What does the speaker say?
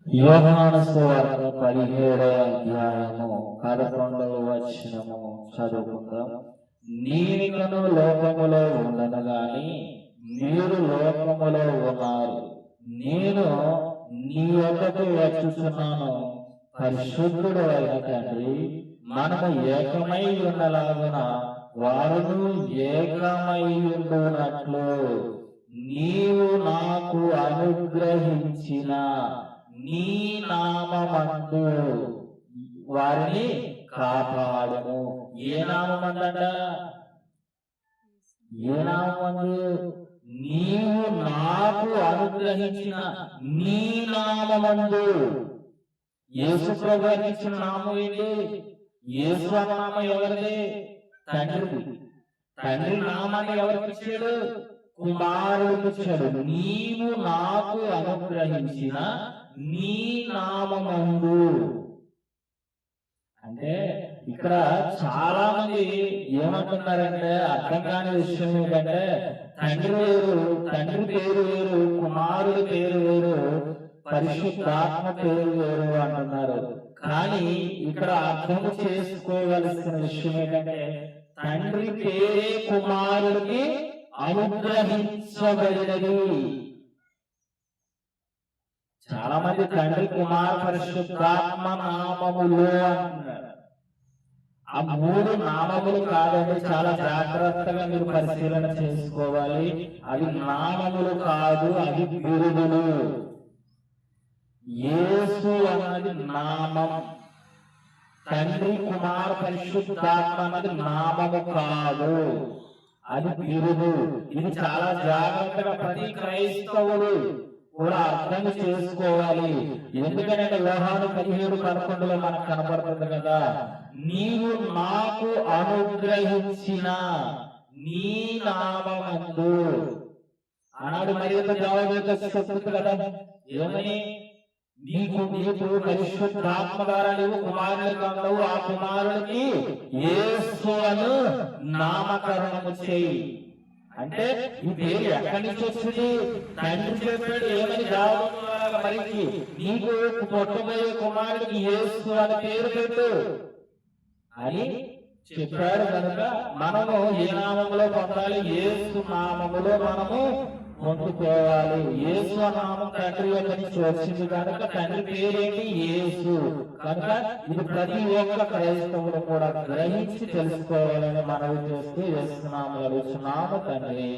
యోహాను సువార్త 17వ అధ్యాయము 11వ వచనము చదువుకుందాం. నేనికను లోకములో ఉండను గాని మీరు లోకములో ఉన్నారు, నేను నీ వద్దకు వచ్చుచున్నాను. పరిశుద్ధుడు అయిన తండ్రి, మనము ఏకమై ఉండలాగున వారును ఏకమై ఉండునట్లు నీవు నాకు అనుగ్రహించిన నీ నామమందు వారిని కాపాడము. ఏ నామమందంట? ఏ నామమందు? నీవు నాకు అనుగ్రహించిన నీ నామమందు. యేసు ప్రభువుకి ఇచ్చిన నామం ఏంటి? యేసు అన్న నామం ఎవరిది? తండ్రి. తండ్రి నామాన్ని ఎవరికి ఇచ్చాడు? కుమారుడికి ఇచ్చాడు. నీవు నాకు అనుగ్రహించిన నీ నామమందు అంటే ఇక్కడ చాలా మంది ఏమంటున్నారంటే, అర్థం కాని విషయం ఏంటంటే, తండ్రి పేరు వేరు, కుమారుడి పేరు వేరు, పరిశుద్ధాత్మ పేరు వేరు అంటున్నారు. కానీ ఇక్కడ అర్థం చేసుకోవలసిన విషయం ఏంటంటే, తండ్రి పేరే కుమారుడికి అనుగ్రహించబడినది. చాలా మంది తండ్రి, కుమార, పరిశుద్ధాత్మ నామములు అంటున్నారు. ఆ మూడు నామములు కాదండి, చాలా జాగ్రత్తగా మీరు పరిశీలన చేసుకోవాలి. అవి నామములు కాదు, అవి బిరుదులు. యేసు అన్నది నామం, తండ్రి, కుమార, పరిశుద్ధాత్మ అన్నది నామము కాదు, అది బిరుదు. ఇది చాలా జాగ్రత్తగా ప్రతి క్రైస్తవుడు కూడా అర్థం చేసుకోవాలి. ఎందుకంటే యోహాను 17:11 మనకు కనపడుతుంది కదా, నీవు నాకు అనుగ్రహించిన నీ నామమందు అన్నాడు. మరి జవాబు చెప్తుంది కదా, ఏమని? నీకు పరిశుద్ధాత్మ ద్వారా నీవు కుమారుడికి అన్నావు, ఆ కుమారుడికి యేసు అను నామకరణము చేయి. అంటే ఈ పేరు ఎక్కడి నుంచి వచ్చింది? తండ్రి చెప్పాడు. ఏమని? జవాబు మరికి నీకు పుట్టబోయే కుమారుడికి యేసు అని పేరు పెట్టు అని చెప్పాడు. కనుక మనము ఏ నామములో పొందాలి? యేసు నామములో మనము పొందుకోవాలి. యేసు నామం తండ్రి యొక్క నుంచి వచ్చింది కనుక తండ్రి పేరేంటి? యేసు. కనుక ఇది ప్రతి ఒక్క క్రైస్తవుడు కూడా గ్రహించి తెలుసుకోవాలని మనవి చేస్తూ యేసు నామములో అడుగుతున్నాము తండ్రి.